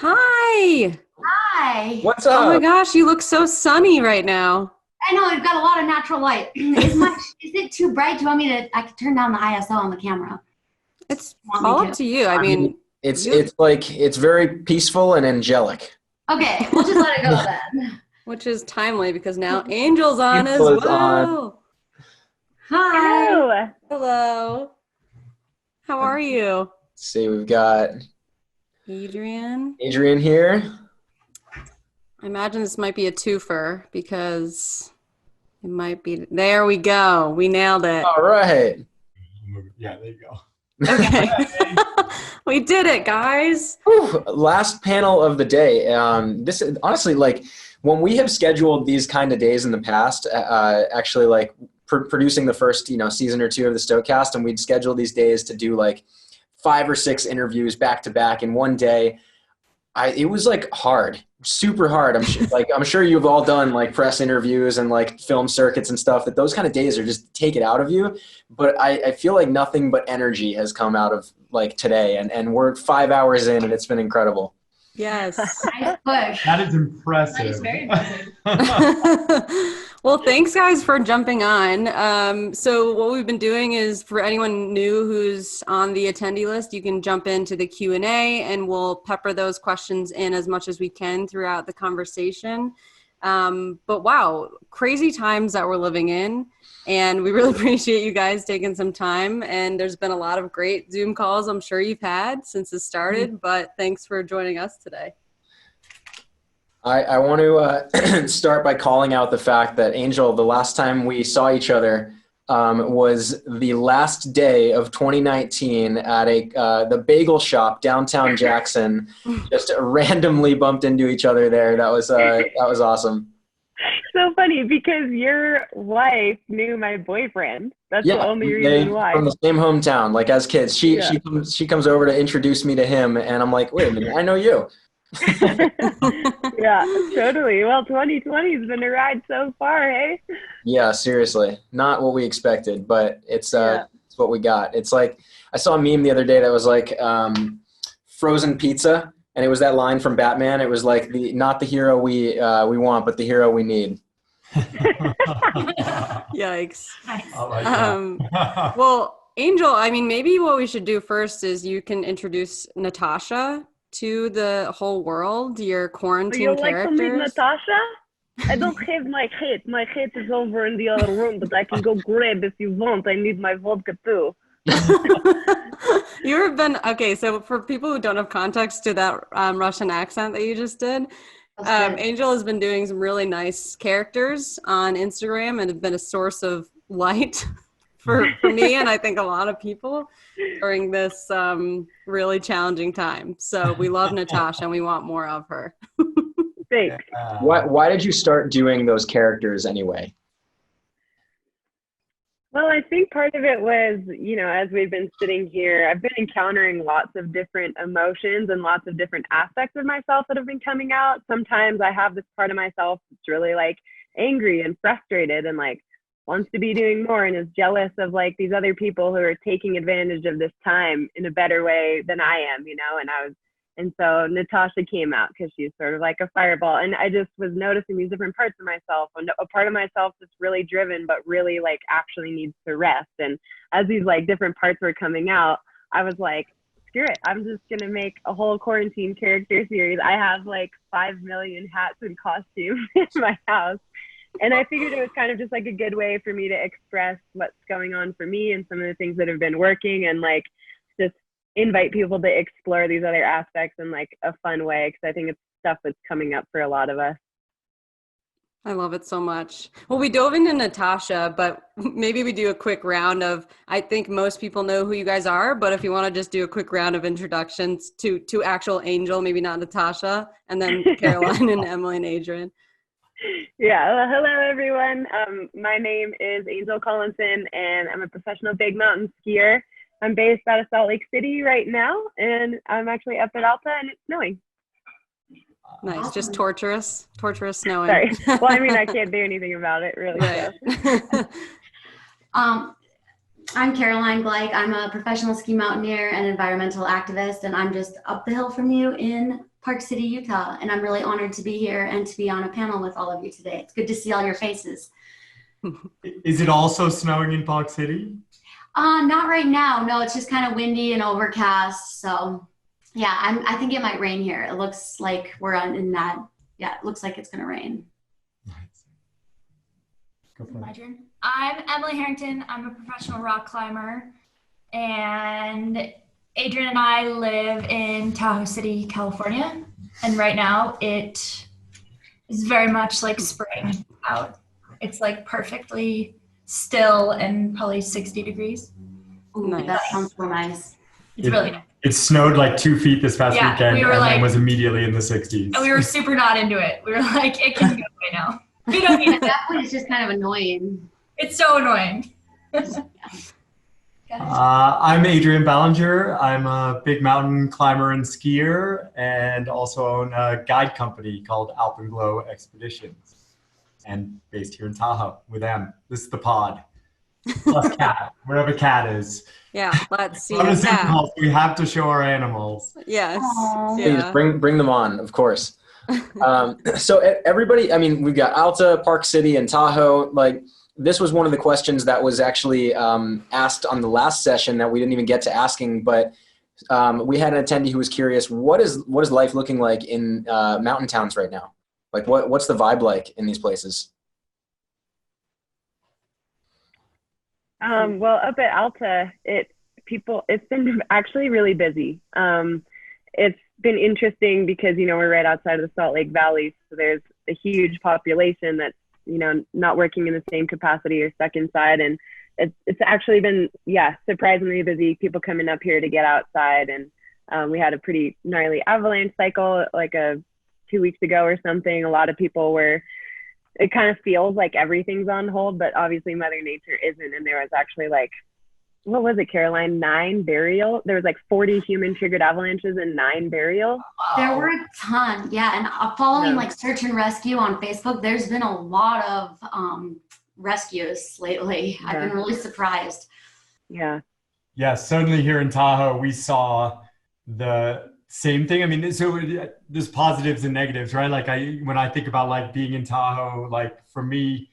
Hi. Hi. What's Oh my up? gosh, you look so sunny right now. I know we've got a lot of natural light. Is it too bright? Do you want me to? I can turn down the ISO on the camera. It's Want me all to? up to you. I I mean, mean, it's very peaceful and angelic. Okay, we'll just let it go then. which is timely because now Angel's on as Angel is on. well. Hi. Hello. Hello. How are you? Let's see, we've got Adrian. Adrian here. I imagine this might be a twofer because it might be. There we go. We nailed it. All right. Yeah, there you go. Okay. We did it, guys. Whew, last panel of the day. This is honestly like when we have scheduled these kind of days in the past. Actually, like producing the first season or two of the Stokecast, and we'd schedule these days to do like 5 or 6 interviews back to back in one day. It was like hard, super hard. I'm sure you've all done like press interviews and like film circuits and stuff. That those kind of days are just take it out of you. But I feel like nothing but energy has come out of like today, and we're 5 hours in, and it's been incredible. Yes. Nice push. That is impressive. That is very impressive. Well, thanks guys for jumping on. So what we've been doing is, for anyone new who's on the attendee list, you can jump into the Q&A and we'll pepper those questions in as much as we can throughout the conversation. But wow, crazy times that we're living in. And we really appreciate you guys taking some time. And there's been a lot of great Zoom calls I'm sure you've had since it started, but thanks for joining us today. I want to start by calling out the fact that, Angel, the last time we saw each other was the last day of 2019 at the bagel shop downtown Jackson. Just randomly bumped into each other there. That was awesome. So funny because your wife knew my boyfriend. That's the only reason why. From the same hometown, like as kids. She comes over to introduce me to him, and I'm like, wait a minute, I know you. Yeah, totally. Well, 2020 has been a ride so far, hey? Yeah, seriously. Not what we expected, but it's what we got. It's like, I saw a meme the other day that was like frozen pizza, and it was that line from Batman. It was like, not the hero we want, but the hero we need. Yikes. Nice. I like that. Well, Angel, I mean, maybe what we should do first is you can introduce Natasha to the whole world, your quarantine You like to meet characters. Natasha? I don't have my hit. My hit is over in the other room, but I can go grab if you want. I need my vodka too. Okay, so for people who don't have context to that Russian accent that you just did, Angel has been doing some really nice characters on Instagram and have been a source of light for me and I think a lot of people during this really challenging time. So we love Natasha and we want more of her. Thanks. Why did you start doing those characters anyway? Well, I think part of it was, as we've been sitting here, I've been encountering lots of different emotions and lots of different aspects of myself that have been coming out. Sometimes I have this part of myself that's really like angry and frustrated and like wants to be doing more and is jealous of like these other people who are taking advantage of this time in a better way than I am, and so Natasha came out because she's sort of like a fireball. And I just was noticing these different parts of myself, and a part of myself that's really driven, but really like actually needs to rest. And as these like different parts were coming out, I was like, screw it. I'm just going to make a whole quarantine character series. I have like 5 million hats and costumes in my house. And I figured it was kind of just like a good way for me to express what's going on for me and some of the things that have been working, and like just invite people to explore these other aspects in like a fun way, because I think it's stuff that's coming up for a lot of us. I love it so much. Well, we dove into Natasha, but maybe we do a quick round of, I think most people know who you guys are, but if you want to just do a quick round of introductions to actual Angel, maybe not Natasha, and then Caroline and Emily and Adrian. Yeah, well, hello everyone. My name is Angel Collinson, and I'm a professional big mountain skier. I'm based out of Salt Lake City right now, and I'm actually up at Alta, and it's snowing. Nice, awesome. Just torturous snowing. Sorry. Well, I mean, I can't do anything about it, really. Right. So. I'm Caroline Gleich. I'm a professional ski mountaineer and environmental activist, and I'm just up the hill from you in Park City, Utah, and I'm really honored to be here and to be on a panel with all of you today. It's good to see all your faces. Is it also snowing in Park City? Not right now. No, it's just kind of windy and overcast. So yeah, I think it might rain here. It looks like we're in that. Yeah, it looks like it's gonna rain. Go for My it. turn. I'm Emily Harrington. I'm a professional rock climber, and Adrian and I live in Tahoe City, California, and right now it is very much like spring out. It's like perfectly still and probably 60 degrees. Ooh, Nice. that sounds so nice. It's really nice. It snowed like 2 feet this past Yeah, weekend, we were and then like- was immediately in the 60s. And we were super not into it. We were like, it can go away now. We don't need At it. that point, it's just kind of annoying. It's so annoying. I'm Adrian Ballinger. I'm a big mountain climber and skier, and also own a guide company called Alpenglow Expeditions, and based here in Tahoe with them. This is the pod. Plus cat, wherever cat is. Yeah, let's see. On a Zoom Yeah. call, we have to show our animals. Yes. Aw. Please Yeah. bring them on, of course. So everybody, I mean, we've got Alta, Park City, and Tahoe. Like, this was one of the questions that was actually asked on the last session that we didn't even get to asking, but we had an attendee who was curious, what is life looking like in mountain towns right now? Like, what's the vibe like in these places? Well, up at Alta, it's been actually really busy. It's been interesting because, we're right outside of the Salt Lake Valley. So there's a huge population that's, not working in the same capacity or stuck inside. And it's actually been, surprisingly busy. People coming up here to get outside. And we had a pretty gnarly avalanche cycle, like 2 weeks ago or something. A lot of people it kind of feels like everything's on hold, but obviously Mother Nature isn't. And there was actually what was it, Caroline? 9 burial. There was 40 human triggered avalanches and 9 burial. There were a ton, yeah. And following search and rescue on Facebook, there's been a lot of rescues lately. I've been really surprised. Yeah. Yeah, certainly here in Tahoe, we saw the same thing. I mean, so there's positives and negatives, right? Like when I think about being in Tahoe, for me,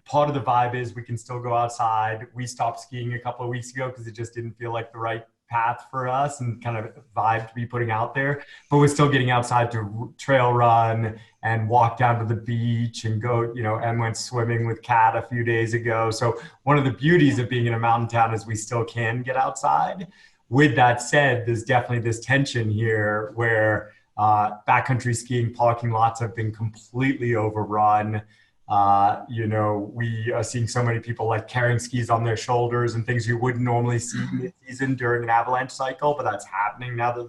part of the vibe is we can still go outside. We stopped skiing a couple of weeks ago because it just didn't feel like the right path for us and kind of vibe to be putting out there. But we're still getting outside to trail run and walk down to the beach and go, and went swimming with Kat a few days ago. So one of the beauties of being in a mountain town is we still can get outside. With that said, there's definitely this tension here where backcountry skiing parking lots have been completely overrun. We are seeing so many people carrying skis on their shoulders and things you wouldn't normally see mid-season during an avalanche cycle, but that's happening now that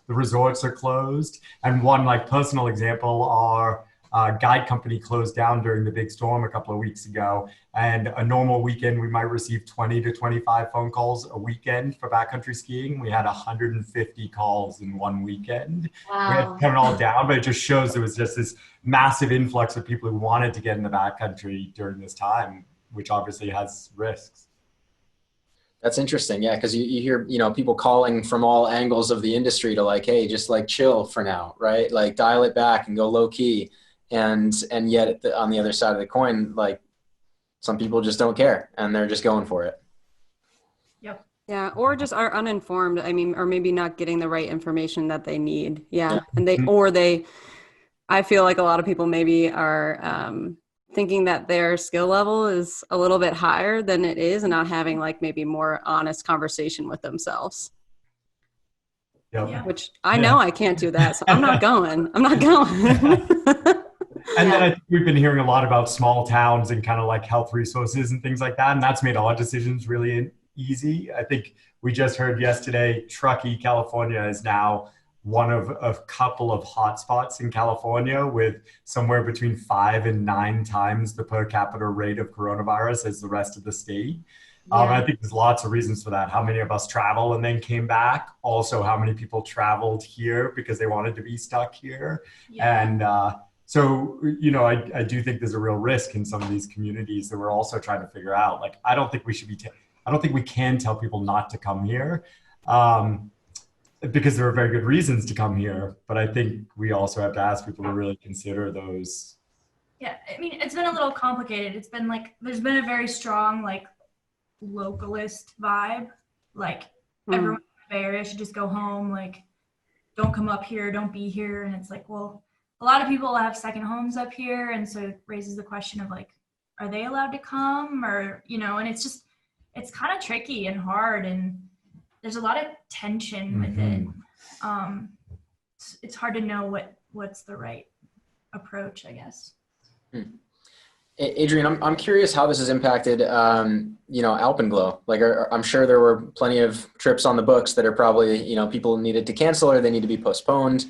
the resorts are closed. And one personal example, our guide company closed down during the big storm a couple of weeks ago. And a normal weekend, we might receive 20 to 25 phone calls a weekend for backcountry skiing. We had 150 calls in one weekend. Wow. We had to turn it all down, but it just shows there was just this massive influx of people who wanted to get in the backcountry during this time, which obviously has risks. That's interesting. Yeah. Cause you hear, people calling from all angles of the industry to hey, just chill for now, right? Dial it back and go low key. And yet on the other side of the coin, some people just don't care and they're just going for it. Yep. Yeah, or just are uninformed. I mean, or maybe not getting the right information that they need. Yeah. And I feel like a lot of people maybe are thinking that their skill level is a little bit higher than it is and not having maybe more honest conversation with themselves. Yep. Yeah. Which I know I can't do that. So I'm not going. And then I think we've been hearing a lot about small towns and kind of health resources and things like that. And that's made our decisions really easy. I think we just heard yesterday, Truckee, California is now one of a couple of hotspots in California with somewhere between 5 and 9 times the per capita rate of coronavirus as the rest of the state. I think there's lots of reasons for that. How many of us travel and then came back? Also, how many people traveled here because they wanted to be stuck here? Yeah. And so, I do think there's a real risk in some of these communities that we're also trying to figure out. I don't think we should be, I don't think we can tell people not to come here. because there are very good reasons to come here. But I think we also have to ask people to really consider those. Yeah, I mean, it's been a little complicated. It's been like, there's been a very strong, like, localist vibe. Like, everyone in the Bay Area should just go home. Like, don't come up here, don't be here. And it's like, well, a lot of people have second homes up here. And so it raises the question of, like, are they allowed to come? Or, you know, and it's kind of tricky and hard. And there's a lot of tension with it. It's hard to know what's the right approach, I guess. Adrian, I'm curious how this has impacted, Alpenglow. Like, I'm sure there were plenty of trips on the books that are probably, people needed to cancel or they need to be postponed.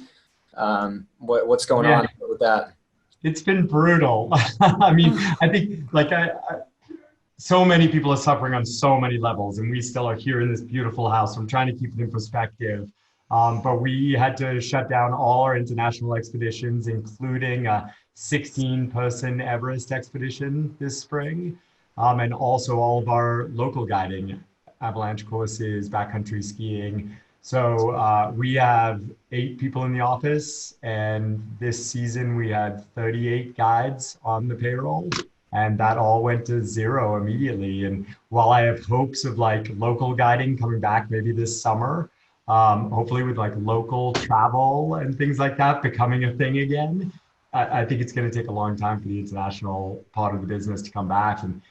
What's going on with that? It's been brutal. I mean, I think so many people are suffering on so many levels, and we still are here in this beautiful house. I'm trying to keep it in perspective. But we had to shut down all our international expeditions, including a 16-person Everest expedition this spring, and also all of our local guiding, avalanche courses, backcountry skiing. So we have 8 people in the office, and this season we had 38 guides on the payroll, and that all went to 0 immediately. And while I have hopes of like local guiding coming back maybe this summer, hopefully with like local travel and things like that becoming a thing again, I think it's going to take a long time for the international part of the business to come back. And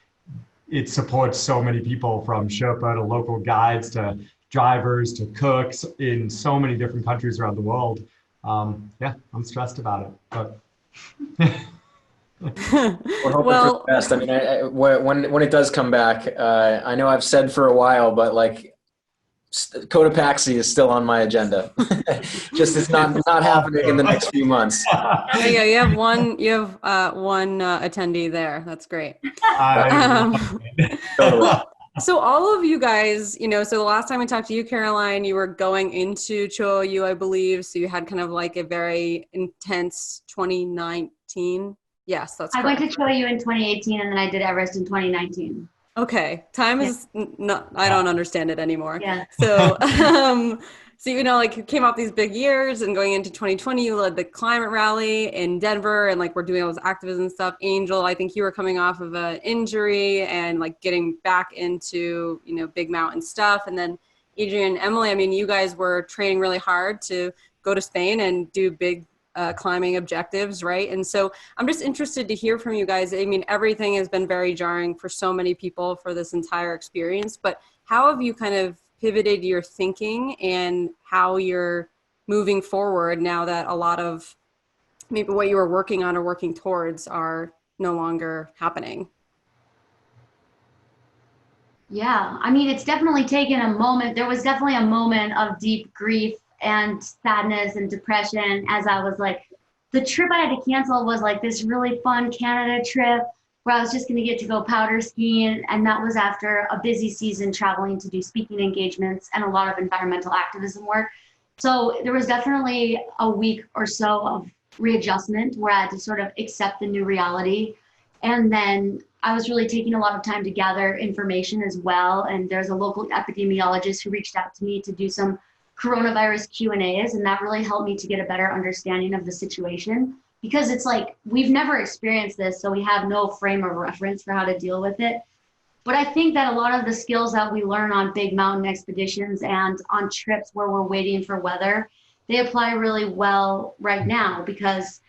it supports so many people, from Sherpa to local guides to drivers to cooks in so many different countries around the world. I'm stressed about it, but we're hoping for the best. I mean, when it does come back, I know I've said for a while, but like, Cotopaxi is still on my agenda. Just it's not happening in the next few months. Yeah, you have one attendee there. That's great. Totally. So all of you guys, so the last time we talked to you, Caroline, you were going into Cho-Oyu, I believe. So you had kind of like a very intense 2019. Yes, that's correct. I went to Cho-Oyu in 2018, and then I did Everest in 2019. Okay. Time is not, I don't understand it anymore. Yeah. So, like came off these big years, and going into 2020, you led the climate rally in Denver, and like we're doing all this activism stuff. Angel, I think you were coming off of an injury and like getting back into, big mountain stuff. And then Adrian, Emily, I mean, you guys were training really hard to go to Spain and do big climbing objectives, right? And so I'm just interested to hear from you guys. I mean, everything has been very jarring for so many people for this entire experience, but how have you kind of pivoted your thinking and how you're moving forward now that a lot of maybe what you were working on or working towards are no longer happening? Yeah, I mean, it's definitely taken a moment. There was definitely a moment of deep grief and sadness and depression, as I was like, the trip I had to cancel was like this really fun Canada trip where I was just going to get to go powder skiing. And that was after a busy season traveling to do speaking engagements and a lot of environmental activism work. So there was definitely a week or so of readjustment where I had to sort of accept the new reality. And then I was really taking a lot of time to gather information as well. And there's a local epidemiologist who reached out to me to do some coronavirus Q&As, and that really helped me to get a better understanding of the situation, because it's like we've never experienced this, so we have no frame of reference for how to deal with it. But I think that a lot of the skills that we learn on big mountain expeditions and on trips where we're waiting for weather, they apply really well right now, because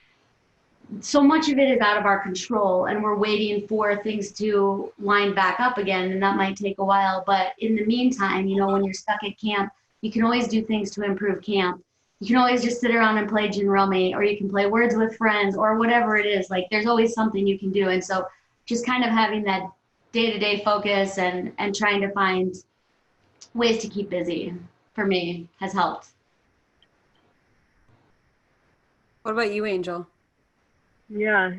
so much of it is out of our control and we're waiting for things to line back up again, and that might take a while. But in the meantime, when you're stuck at camp, you can always do things to improve camp. You can always just sit around and play gin rummy, or you can play Words with Friends, or whatever it is. Like, there's always something you can do. And so just kind of having that day-to-day focus and trying to find ways to keep busy, for me, has helped. What about you, Angel? Yeah,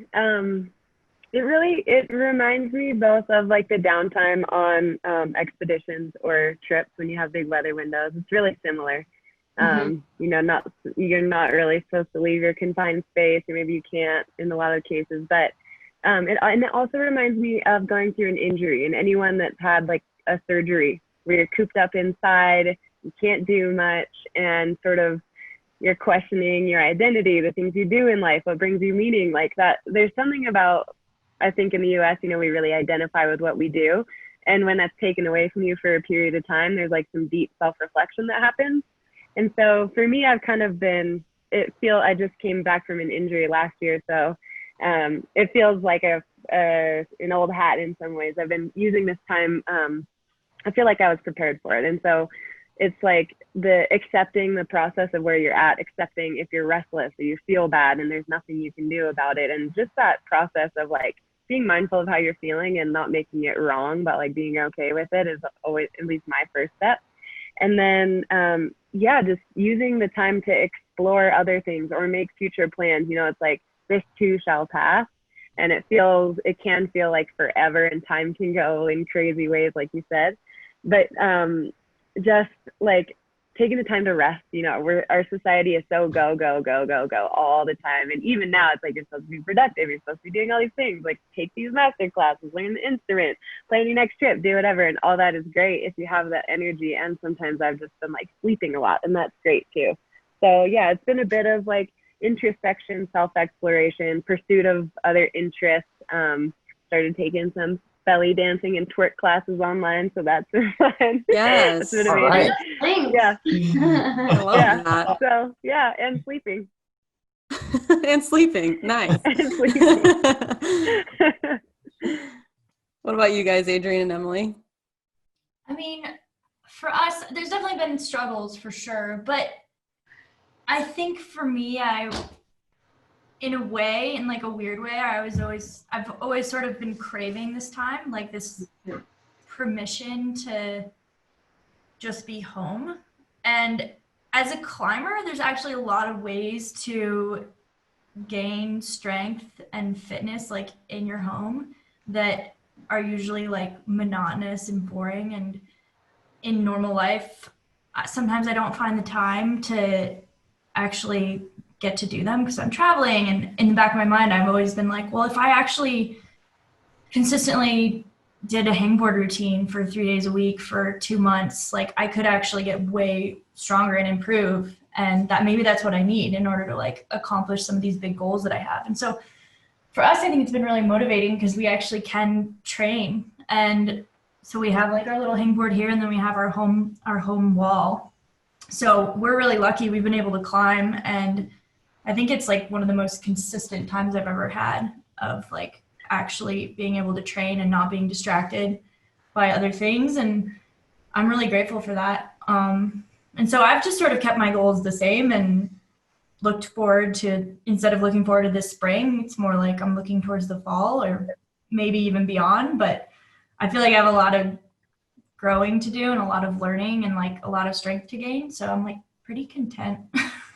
it reminds me both of like the downtime on expeditions or trips when you have big weather windows. It's really similar. You're not really supposed to leave your confined space, or maybe you can't in a lot of cases. But it also reminds me of going through an injury, and anyone that's had like a surgery where you're cooped up inside, you can't do much, and sort of you're questioning your identity, the things you do in life, what brings you meaning, like that. There's something about, I think in the US, we really identify with what we do. And when that's taken away from you for a period of time, there's like some deep self-reflection that happens. And so for me, I've kind of been, I just came back from an injury last year. So it feels like an old hat in some ways. I've been using this time. I feel like I was prepared for it. And so it's like accepting the process of where you're at, accepting if you're restless or you feel bad and there's nothing you can do about it. And just that process of like being mindful of how you're feeling and not making it wrong, but like being okay with it is always at least my first step. And then, just using the time to explore other things or make future plans. It's like this too shall pass. And it can feel like forever, and time can go in crazy ways, like you said. But just like taking the time to rest, our society is so go, go, go, go, go all the time. And even now it's like, you're supposed to be productive. You're supposed to be doing all these things, like take these master classes, learn the instrument, plan your next trip, do whatever. And all that is great if you have that energy. And sometimes I've just been like sleeping a lot, and that's great too. So yeah, it's been a bit of like introspection, self-exploration, pursuit of other interests. Started taking some belly dancing and twerk classes online, so that's been fun. Yes. That's been amazing. Thanks. Yeah. I love that. So yeah, and sleeping. And sleeping. Nice. And sleeping. What about you guys, Adrian and Emily? I mean, for us, there's definitely been struggles for sure, but I think for me, in a way, in like a weird way, I've always sort of been craving this time, like this permission to just be home. And as a climber, there's actually a lot of ways to gain strength and fitness like in your home that are usually like monotonous and boring. And in normal life, sometimes I don't find the time to actually get to do them because I'm traveling. And in the back of my mind, I've always been like, well, if I actually consistently did a hangboard routine for 3 days a week for 2 months, like I could actually get way stronger and improve. And maybe that's what I need in order to like accomplish some of these big goals that I have. And so for us, I think it's been really motivating because we actually can train. And so we have like our little hangboard here, and then we have our home wall. So we're really lucky we've been able to climb, and I think it's like one of the most consistent times I've ever had of like actually being able to train and not being distracted by other things. And I'm really grateful for that. And so I've just sort of kept my goals the same and looked forward to, instead of looking forward to this spring, it's more like I'm looking towards the fall or maybe even beyond. But I feel like I have a lot of growing to do and a lot of learning and like a lot of strength to gain. So I'm like pretty content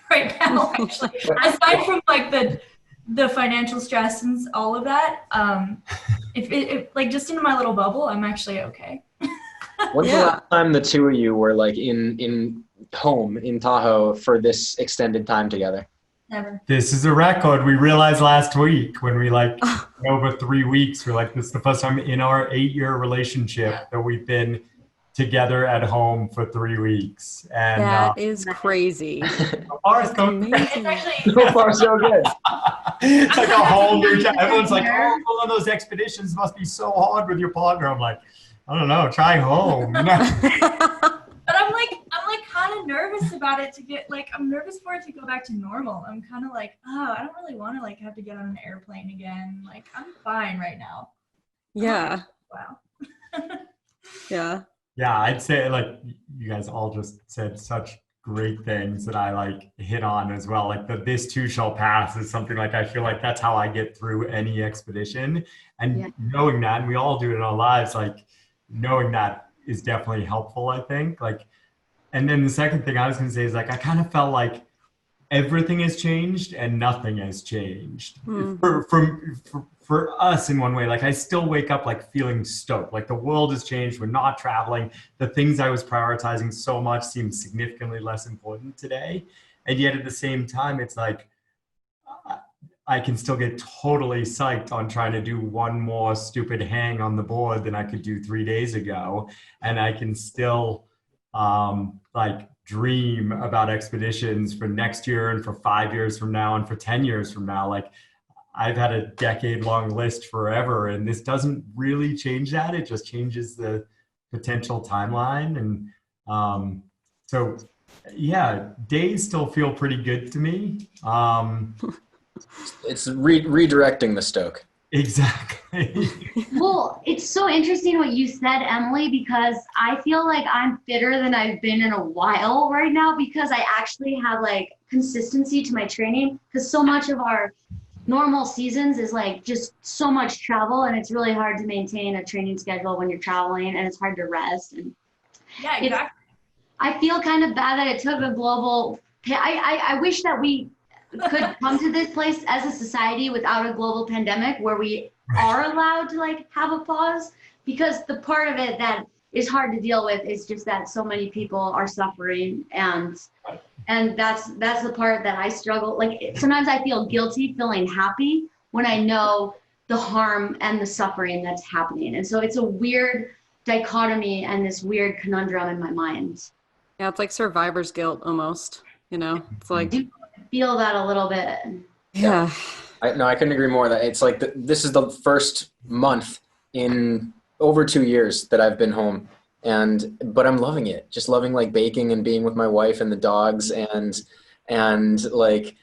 right now, actually. Aside from like the financial stress and all of that, if like just in my little bubble, I'm actually okay. When's the last time the two of you were like in home in Tahoe for this extended time together? Never. This is a record. We realized last week when we like over 3 weeks, we're like, this is the first time in our 8-year relationship that we've been together at home for 3 weeks. And that is crazy. So far, it's It's So far, so good. it's like a whole new job. Everyone's like, oh, one of those expeditions must be so hard with your partner. I'm like, I don't know, try home. But I'm like kind of nervous about it I'm nervous for it to go back to normal. I'm kind of like, oh, I don't really want to like have to get on an airplane again. Like I'm fine right now. Yeah. Wow. Yeah. Yeah, I'd say like you guys all just said such great things that I like hit on as well. Like this too shall pass is something like I feel like that's how I get through any expedition. And knowing that, and we all do it in our lives, like knowing that is definitely helpful, I think. Like, and then the second thing I was gonna say is like I kind of felt like everything has changed and nothing has changed for us in one way. Like I still wake up like feeling stoked, like the world has changed, we're not traveling, the things I was prioritizing so much seem significantly less important today. And yet at the same time, it's like I can still get totally psyched on trying to do one more stupid hang on the board than I could do 3 days ago. And I can still like dream about expeditions for next year and for 5 years from now and for 10 years from now. Like I've had a decade-long list forever, and this doesn't really change that. It just changes the potential timeline. And so, yeah, days still feel pretty good to me. It's redirecting the Stoke. Exactly. Well, it's so interesting what you said, Emily, because I feel like I'm fitter than I've been in a while right now, because I actually have like consistency to my training, because so much of our normal seasons is like just so much travel, and it's really hard to maintain a training schedule when you're traveling, and it's hard to rest. And Yeah, exactly. I feel kind of bad that it took a global, I wish that we could come to this place as a society without a global pandemic where we are allowed to like have a pause, because the part of it that is hard to deal with is just that so many people are suffering, and that's the part that I struggle. Like sometimes I feel guilty feeling happy when I know the harm and the suffering that's happening. And so it's a weird dichotomy and this weird conundrum in my mind. Yeah, it's like survivor's guilt almost, it's like, I do feel that a little bit. yeah. I couldn't agree more. That it's like this is the first month in over 2 years that I've been home, but I'm loving it. Just loving like baking and being with my wife and the dogs, and like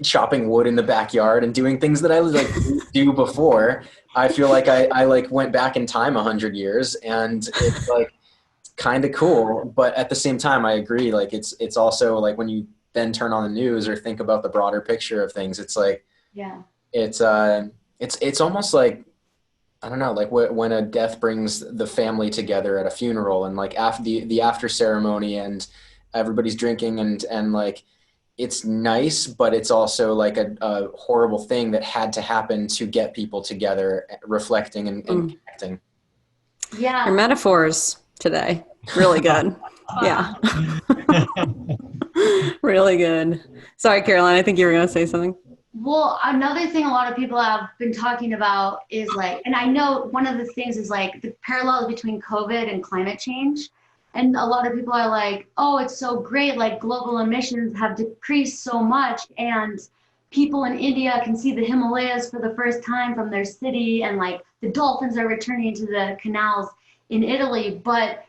chopping wood in the backyard and doing things that I like do before. I feel like I like went back in time 100 years, and it's like kind of cool. But at the same time, I agree. Like it's also like when you then turn on the news or think about the broader picture of things, it's like, yeah, it's almost like, I don't know, like when a death brings the family together at a funeral, and like after the after ceremony and everybody's drinking and like, it's nice, but it's also like a horrible thing that had to happen to get people together, reflecting and connecting. yeah. Your metaphors today, really good. Yeah. Really good. Sorry, Caroline, I think you were going to say something. Well, another thing a lot of people have been talking about is like, and I know one of the things is like the parallels between COVID and climate change. And a lot of people are like, oh, it's so great. Like global emissions have decreased so much, and people in India can see the Himalayas for the first time from their city, and like the dolphins are returning to the canals in Italy. But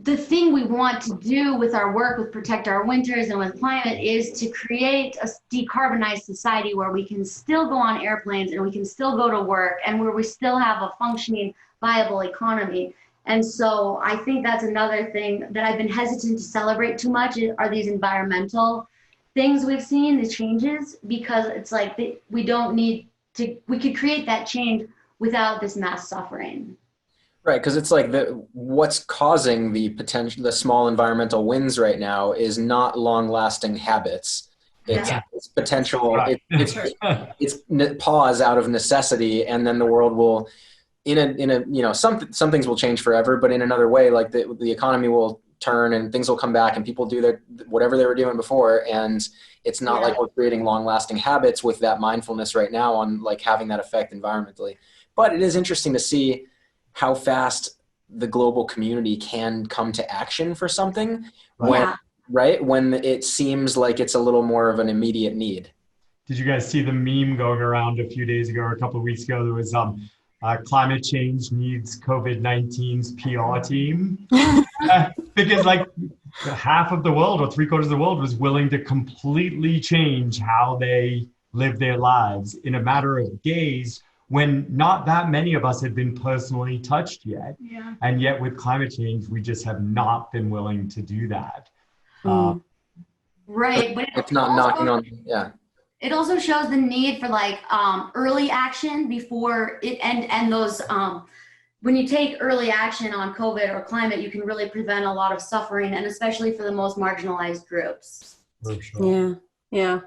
the thing we want to do with our work with Protect Our Winters and with climate is to create a decarbonized society where we can still go on airplanes and we can still go to work, and where we still have a functioning, viable economy. And so I think that's another thing that I've been hesitant to celebrate too much are these environmental things we've seen, the changes, because it's like we don't need to, we could create that change without this mass suffering. Right, because it's like what's causing the small environmental wins right now is not long-lasting habits. It's potential. Right. It's pause out of necessity, and then the world will, some things will change forever, but in another way, like the economy will turn and things will come back, and people do whatever they were doing before, and it's not like we're creating long-lasting habits with that mindfulness right now on like having that effect environmentally. But it is interesting to see how fast the global community can come to action for something when it seems like it's a little more of an immediate need. Did you guys see the meme going around a few days ago or a couple of weeks ago? There was climate change needs COVID-19's PR team. Because like half of the world or 3/4 of the world was willing to completely change how they live their lives in a matter of days, when not that many of us had been personally touched yet. Yeah. And yet with climate change, we just have not been willing to do that. Right. But it's not knocking on, it also shows the need for like early action before it and those when you take early action on COVID or climate, you can really prevent a lot of suffering, and especially for the most marginalized groups. For sure. Yeah.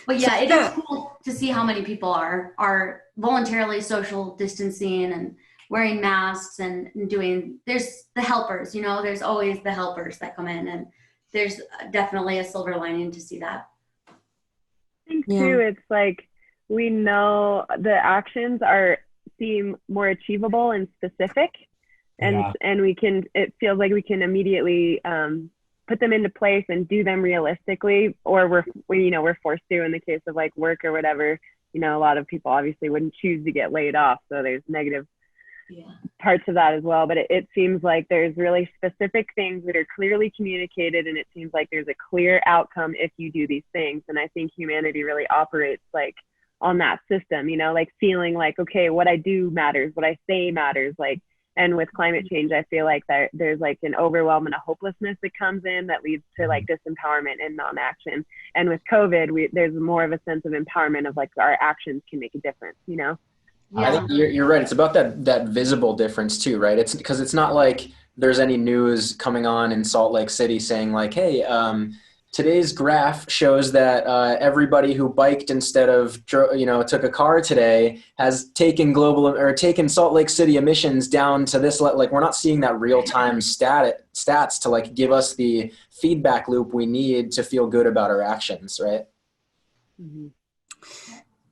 But yeah, it is cool to see how many people are voluntarily social distancing and wearing masks and doing, there's the helpers, there's always the helpers that come in, and there's definitely a silver lining to see that. I think too, it's like we know the actions seem more achievable and specific. and it feels like we can immediately put them into place and do them realistically, or we're forced to in the case of like work or whatever. A lot of people obviously wouldn't choose to get laid off, so there's negative parts of that as well. But it seems like there's really specific things that are clearly communicated, and it seems like there's a clear outcome if you do these things. And I think humanity really operates like on that system, like feeling like, okay, what I do matters, what I say matters, like. And with climate change, I feel like there's like an overwhelm and a hopelessness that comes in that leads to like disempowerment and non-action. And with COVID, there's more of a sense of empowerment of like our actions can make a difference, Yeah. I think you're right. It's about that visible difference too, right? It's because it's not like there's any news coming on in Salt Lake City saying like, hey, today's graph shows that everybody who biked instead of took a car today has taken Salt Lake City emissions down to this. Like we're not seeing that real time stats to like give us the feedback loop we need to feel good about our actions, right? Mm-hmm.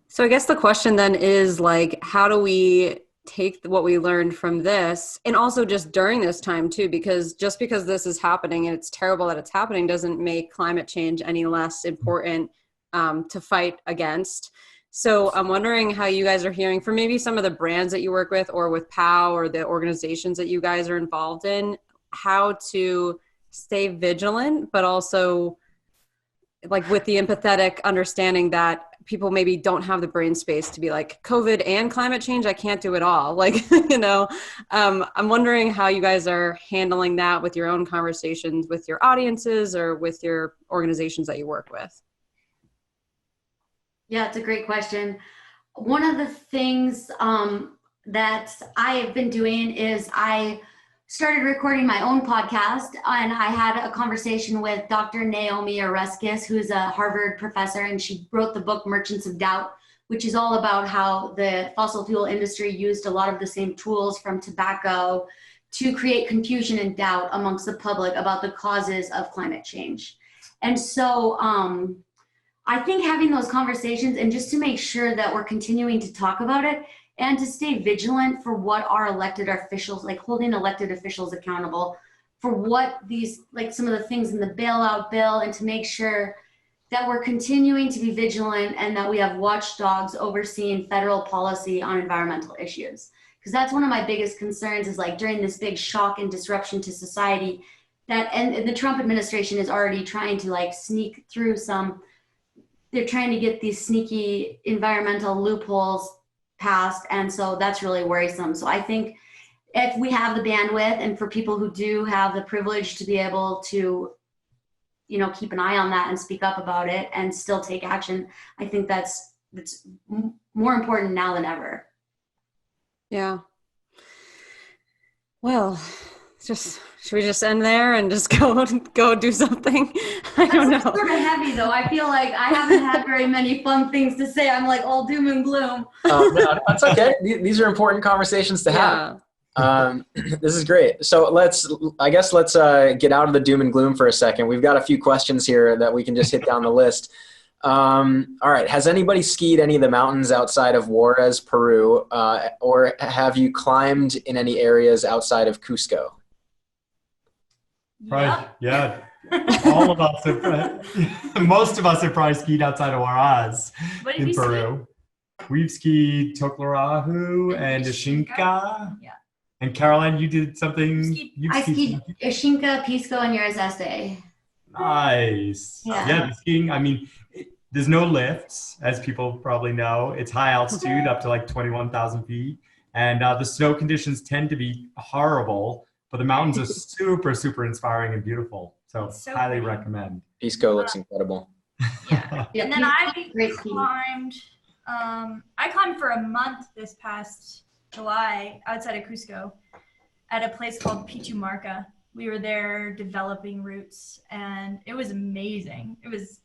So I guess the question then is like, how do we take what we learned from this, and also just during this time too, because just because this is happening and it's terrible that it's happening doesn't make climate change any less important to fight against. So I'm wondering how you guys are hearing from maybe some of the brands that you work with or with POW or the organizations that you guys are involved in, how to stay vigilant, but also like with the empathetic understanding that people maybe don't have the brain space to be like COVID and climate change. I can't do it all. Like, I'm wondering how you guys are handling that with your own conversations with your audiences or with your organizations that you work with. Yeah, it's a great question. One of the things that I have been doing is I started recording my own podcast, and I had a conversation with Dr. Naomi Oreskes, who's a Harvard professor, and she wrote the book Merchants of Doubt, which is all about how the fossil fuel industry used a lot of the same tools from tobacco to create confusion and doubt amongst the public about the causes of climate change. And so I think having those conversations and just to make sure that we're continuing to talk about it and to stay vigilant for what our elected officials, like holding elected officials accountable for what these, like some of the things in the bailout bill, and to make sure that we're continuing to be vigilant and that we have watchdogs overseeing federal policy on environmental issues. Because that's one of my biggest concerns is like during this big shock and disruption to society that, and the Trump administration is already trying to like sneak through they're trying to get these sneaky environmental loopholes passed, and so that's really worrisome. So I think if we have the bandwidth, and for people who do have the privilege to be able to keep an eye on that and speak up about it and still take action, I think that's more important now than ever. Yeah. Well, should we just end there and just go do something? I don't know. Sort of heavy though. I feel like I haven't had very many fun things to say. I'm like all doom and gloom. No, that's okay. These are important conversations to have. This is great. So let's get out of the doom and gloom for a second. We've got a few questions here that we can just hit down the list. All right. Has anybody skied any of the mountains outside of Juarez, Peru, or have you climbed in any areas outside of Cusco? Right. Yeah. All of us most of us have probably skied outside of Juarez in Peru. We've skied Toclarahu and Ashinka. Yeah. And Caroline, you did something. I skied Ashinka, Pisco, and Juarez Este. Nice. Yeah, the skiing, I mean, there's no lifts, as people probably know. It's high altitude, up to like 21,000 feet. And the snow conditions tend to be horrible, but the mountains are super, super inspiring and beautiful. So highly recommend. Pisco looks incredible. Yeah. And then I climbed for a month this past July outside of Cusco at a place called Pichu Marca. We were there developing routes, and it was amazing. It was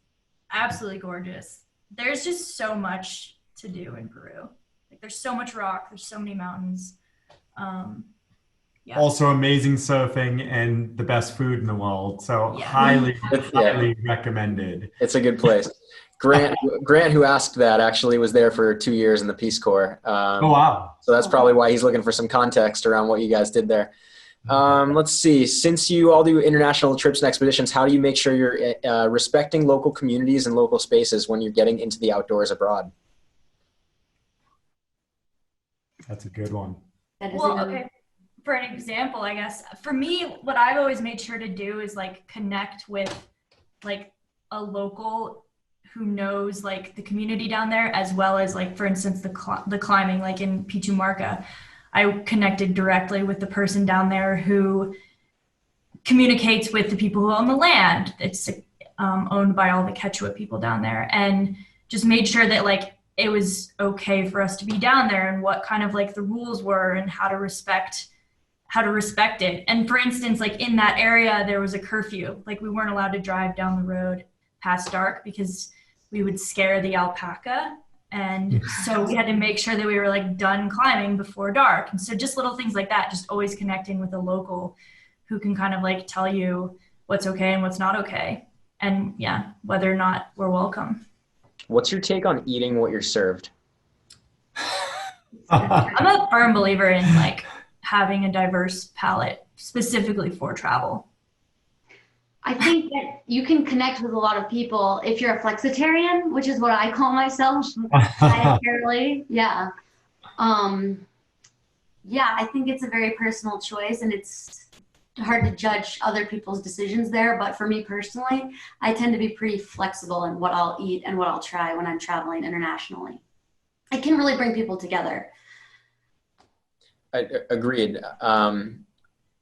absolutely gorgeous. There's just so much to do in Peru. Like, there's so much rock. There's so many mountains. Yeah. Also amazing surfing and the best food in the world. So highly recommended. It's a good place. Grant, who asked that, actually was there for 2 years in the Peace Corps. Oh, wow. So that's probably why he's looking for some context around what you guys did there. Let's see. Since you all do international trips and expeditions, how do you make sure you're respecting local communities and local spaces when you're getting into the outdoors abroad? That's a good one. Well, okay. For an example, I guess, for me, what I've always made sure to do is like connect with like a local who knows like the community down there, as well as like, for instance, the climbing, like in Pichumarca. I connected directly with the person down there who communicates with the people who own the land. It's owned by all the Quechua people down there, and just made sure that like it was okay for us to be down there and what kind of like the rules were and how to respect it. And for instance, like in that area, there was a curfew. Like we weren't allowed to drive down the road past dark because we would scare the alpaca. And so we had to make sure that we were like done climbing before dark. And so just little things like that, just always connecting with a local who can kind of like tell you what's okay and what's not okay. And yeah, whether or not we're welcome. What's your take on eating what you're served? I'm a firm believer in like having a diverse palate specifically for travel. I think that you can connect with a lot of people if you're a flexitarian, which is what I call myself. Dietarily. Yeah. Yeah, I think it's a very personal choice, and it's hard to judge other people's decisions there. But for me personally, I tend to be pretty flexible in what I'll eat and what I'll try when I'm traveling internationally. It can really bring people together. Agreed.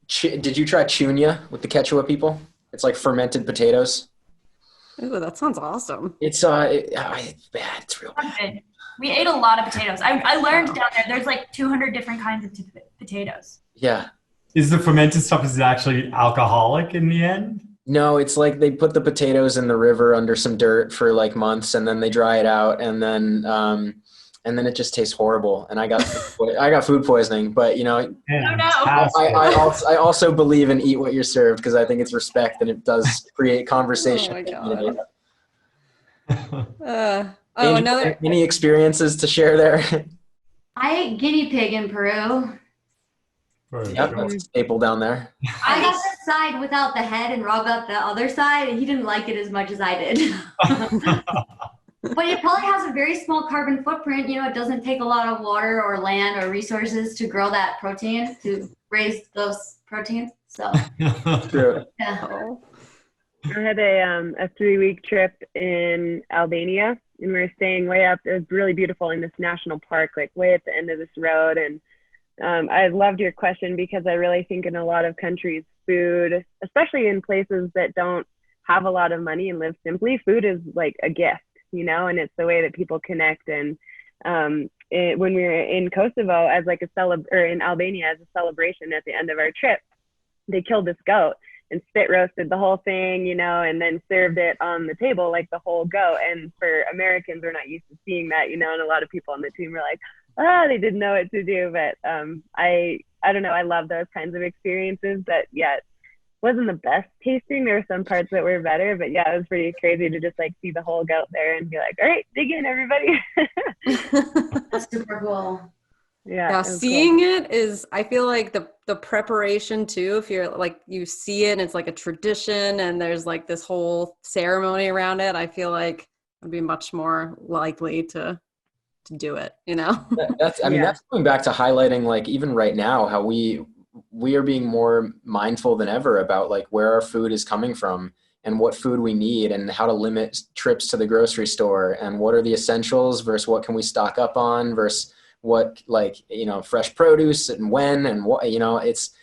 Did you try chunya with the Quechua people? It's like fermented potatoes. Ooh, that sounds awesome. It's bad. It's real bad. We ate a lot of potatoes. I learned down there's like 200 different kinds of potatoes. Yeah. Is the fermented stuff, is it actually alcoholic in the end? No, it's like they put the potatoes in the river under some dirt for like months, and then they dry it out, and then it just tastes horrible. And I got food poisoning. But you know, I also believe in eat what you're served, because I think it's respect and it does create conversation. Oh my god. Any experiences to share there? I ate guinea pig in Peru. Yep, that's a staple down there. I got the side without the head, and Rob got the other side, and he didn't like it as much as I did. But it probably has a very small carbon footprint. You know, it doesn't take a lot of water or land or resources to grow that protein, to raise those proteins. So, True. Yeah. I had a 3-week trip in Albania, and we were staying way up. It was really beautiful in this national park, like way at the end of this road. And I loved your question, because I really think in a lot of countries, food, especially in places that don't have a lot of money and live simply, food is like a gift, you know, and it's the way that people connect. And when we were in Kosovo as like or in Albania as a celebration at the end of our trip, they killed this goat and spit roasted the whole thing, you know, and then served it on the table like the whole goat. And for Americans, we're not used to seeing that, you know, and a lot of people on the team were like, they didn't know what to do. But I don't know, I love those kinds of experiences. That, yeah, it wasn't the best tasting. There were some parts that were better, but yeah, it was pretty crazy to just like see the whole goat there and be like, all right, dig in, everybody. That's super cool. Yeah, seeing cool. It is, I feel like the preparation too, if you're like, you see it and it's like a tradition and there's like this whole ceremony around it, I feel like I'd be much more likely to do it, you know? That's going back to highlighting, like, even right now, how we are being more mindful than ever about like where our food is coming from and what food we need, and how to limit trips to the grocery store, and what are the essentials versus what can we stock up on versus what, like, you know, fresh produce and when and what, you know, it's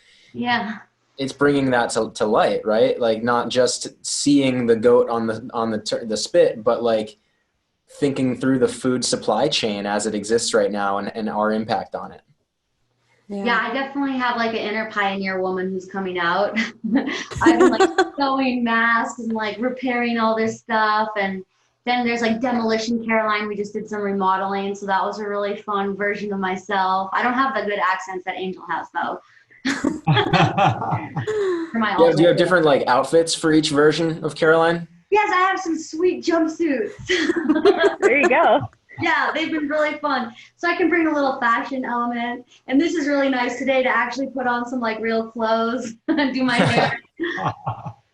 bringing that to light, right? Like, not just seeing the goat on the spit, but like thinking through the food supply chain as it exists right now and our impact on it. Yeah, I definitely have like an inner pioneer woman who's coming out. I've been like sewing masks and like repairing all this stuff. And then there's like Demolition Caroline. We just did some remodeling. So that was a really fun version of myself. I don't have the good accents that Angel has though. Do you have different like outfits for each version of Caroline? Yes, I have some sweet jumpsuits. There you go. Yeah, they've been really fun. So I can bring a little fashion element. And this is really nice today to actually put on some like real clothes and do my hair.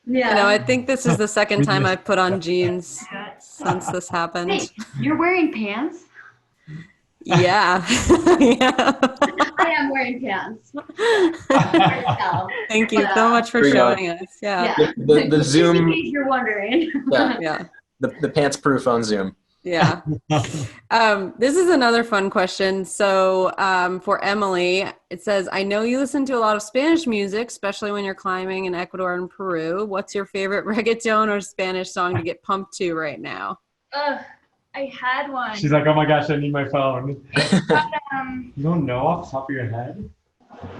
Yeah. You know, I think this is the second time I've put on jeans since this happened. Hey, you're wearing pants? Yeah. Yeah. I am wearing pants. Thank you so much for showing us. Yeah. The Zoom. Just in case you're wondering. Yeah. The pants proof on Zoom. Yeah. This is another fun question. So for Emily, it says, I know you listen to a lot of Spanish music, especially when you're climbing in Ecuador and Peru. What's your favorite reggaeton or Spanish song to get pumped to right now? I had one. She's like, oh my gosh, I need my phone. But, You don't know off the top of your head?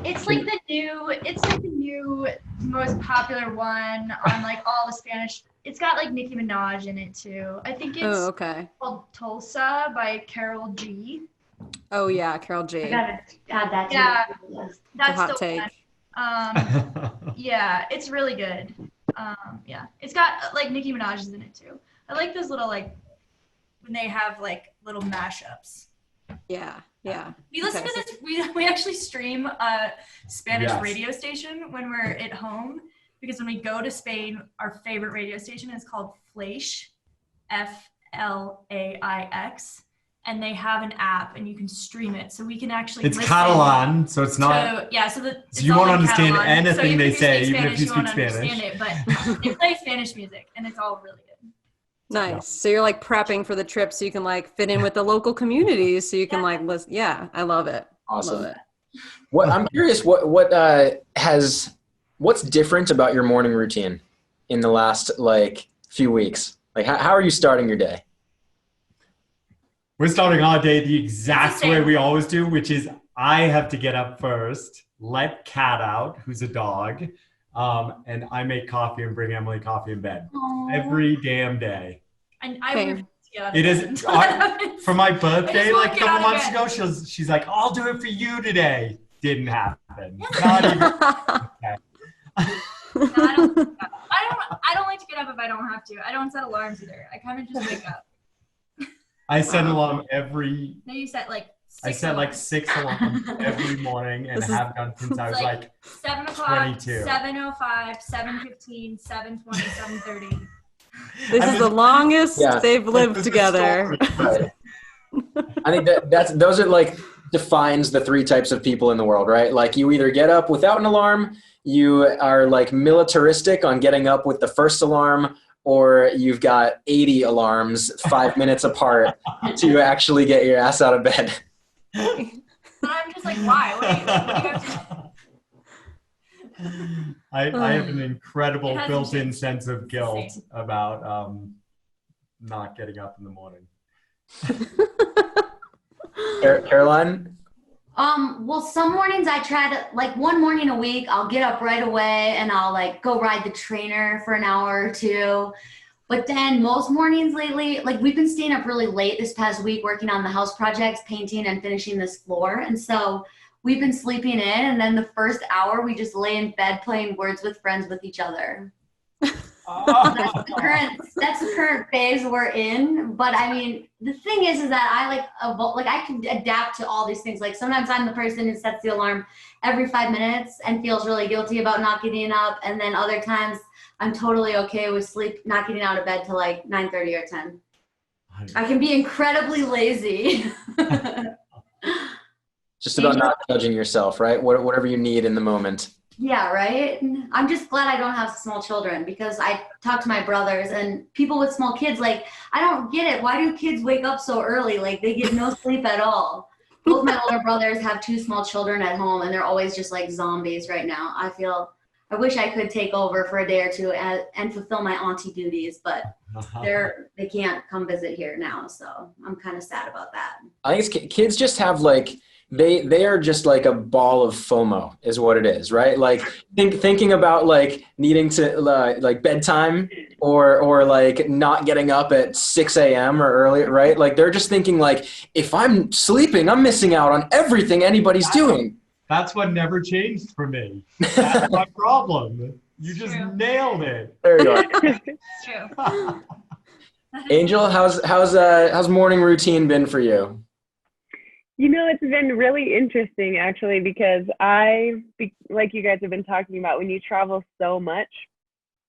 it's like the new most popular one on like all the Spanish. It's got like Nicki Minaj in it too. I think it's okay. called Tulsa by Carol G. Oh yeah, Carol G. I gotta add that to Yeah. my list. That's hot still take. fun. Yeah, it's really good. Yeah, it's got like Nicki Minaj is in it too. I like those little like when they have like little mashups. Yeah. We listen Okay, to this. We actually stream a Spanish Yes. radio station when we're at home because when we go to Spain, our favorite radio station is called Flaix, Flaix, and they have an app and you can stream it, so we can actually. It's listen Catalan, so it's not. So you won't understand Catalan. anything so they if say, speak even if you won't speak understand Spanish. it, but they play Spanish music, and it's all really good. Nice. So you're like prepping for the trip so you can like fit in with the local communities so you can like listen. Yeah, I love it. Awesome. Love it. What I'm curious, what's different about your morning routine in the last like few weeks? Like how are you starting your day? We're starting our day the exact It's the way same. we always do, which is I have to get up first, let Kat out, who's a dog, and I make coffee and bring Emily coffee in bed every damn day. And I Same. refuse to get out of It bed. is for my birthday, won't like a get couple out of months bed. ago. She's like, "I'll do it for you today." Didn't happen. Not even. No, I don't like to get up if I don't have to. I don't set alarms either. I kind of just wake up. I set an alarm every. No, you set like I set like 6 alarms every morning and This is- have done since I was It's like 7 o'clock, 22. 7:05, 7:15, 7:20, 7:30. This is the longest Yeah. they've lived This is together. story. I think those are like defines the three types of people in the world, right? Like you either get up without an alarm, you are like militaristic on getting up with the first alarm, or you've got 80 alarms 5 minutes apart to actually get your ass out of bed. But I'm just like, why? What do you have to I have an incredible It hasn't built-in changed. sense of guilt Same. about not getting up in the morning. Caroline? Well, some mornings I try to, like one morning a week, I'll get up right away and I'll like go ride the trainer for an hour or two. But then most mornings lately, like we've been staying up really late this past week working on the house projects, painting and finishing this floor. And so we've been sleeping in, and then the first hour we just lay in bed playing Words with Friends with each other. That's the current phase we're in. But I mean, the thing is that I like I can adapt to all these things. Like sometimes I'm the person who sets the alarm every 5 minutes and feels really guilty about not getting up, and then other times I'm totally okay with not getting out of bed till like 9:30 or 10. I can be incredibly lazy. Just about not judging yourself, right? Whatever you need in the moment. Yeah, right? I'm just glad I don't have small children, because I talk to my brothers and people with small kids, like, I don't get it. Why do kids wake up so early? Like, they get no sleep at all. Both my older brothers have 2 small children at home, and they're always just like zombies right now. I wish I could take over for a day or two and fulfill my auntie duties, but they can't come visit here now, so I'm kind of sad about that. I think kids just have like, they are just like a ball of FOMO is what it is, right? Like thinking about like needing to like bedtime or like not getting up at 6 a.m. or earlier, right? Like they're just thinking like, if I'm sleeping, I'm missing out on everything anybody's doing. That's what never changed for me. That's my problem. You just True. nailed it. There you are. It's true. Angel, how's morning routine been for you? It's been really interesting actually, because like you guys have been talking about, when you travel so much,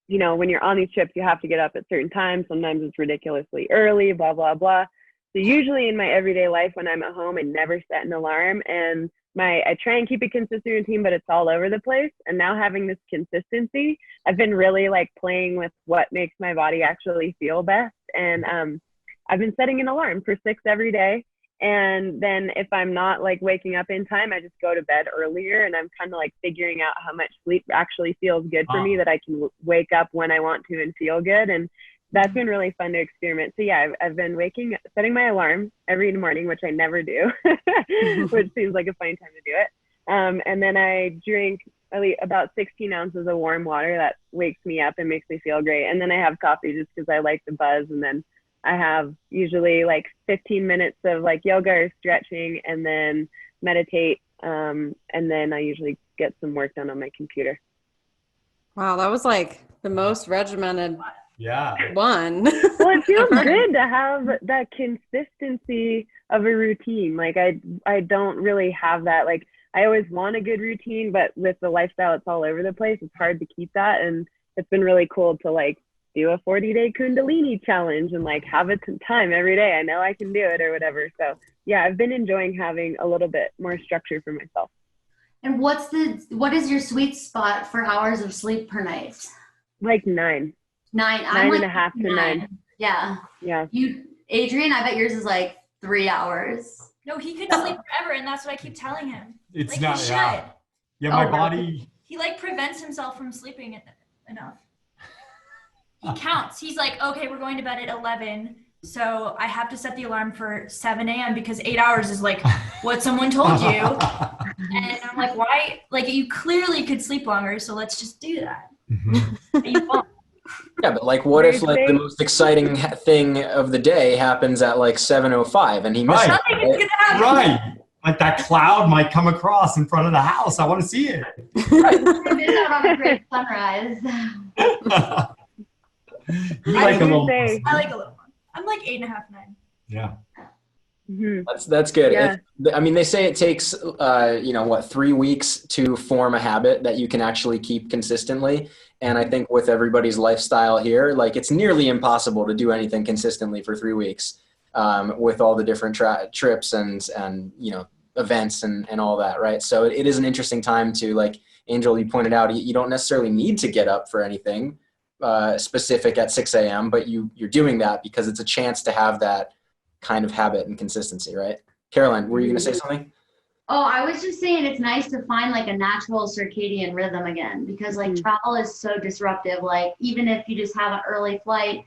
when you're on these trips, you have to get up at certain times. Sometimes it's ridiculously early, blah, blah, blah. So usually in my everyday life, when I'm at home, I never set an alarm, and I try and keep a consistent routine, but it's all over the place. And now having this consistency, I've been really like playing with what makes my body actually feel best. And I've been setting an alarm for 6 every day. And then if I'm not like waking up in time, I just go to bed earlier, and I'm kind of like figuring out how much sleep actually feels good for me, that I can wake up when I want to and feel good. And that's been really fun to experiment. So yeah, I've been setting my alarm every morning, which I never do, which seems like a fine time to do it. And then I drink about 16 ounces of warm water that wakes me up and makes me feel great. And then I have coffee just because I like the buzz. And then I have usually like 15 minutes of like yoga or stretching, and then meditate. And then I usually get some work done on my computer. Wow, that was like the most regimented one. Well, it feels good to have that consistency of a routine. Like I don't really have that. Like I always want a good routine, but with the lifestyle, it's all over the place. It's hard to keep that. And it's been really cool to like do a 40-day Kundalini challenge and like have a time every day. I know I can do it or whatever. So yeah, I've been enjoying having a little bit more structure for myself. And what is your sweet spot for hours of sleep per night? Like 9. 9. Nine and a half to 9. Yeah. Yeah. Adrian, I bet yours is like 3 hours. No, he could sleep forever, and that's what I keep telling him. It's like, not, he should. Yeah, my body. He like prevents himself from sleeping enough. He counts. He's like, okay, we're going to bed at 11. So I have to set the alarm for 7 a.m. because 8 hours is like what someone told you. And I'm like, why? Like, you clearly could sleep longer, so let's just do that. But you won't. Yeah, but like, what if like the most exciting thing of the day happens at like 7:05 and he missed Nothing is gonna happen. Right. Like that cloud might come across in front of the house. I want to see it. Maybe it's not on a great sunrise. You like a little. I like a little more. I'm like 8.5, 9. Yeah. Mm-hmm. That's good. Yeah. I mean, they say it takes 3 weeks to form a habit that you can actually keep consistently. And I think with everybody's lifestyle here, like it's nearly impossible to do anything consistently for 3 weeks with all the different trips and events and all that, right? So it is an interesting time to, like Angel, you pointed out, you don't necessarily need to get up for anything specific at 6 a.m., but you're doing that because it's a chance to have that kind of habit and consistency, right? Caroline, were you going to say something? Oh, I was just saying it's nice to find like a natural circadian rhythm again, because like travel is so disruptive. Like even if you just have an early flight,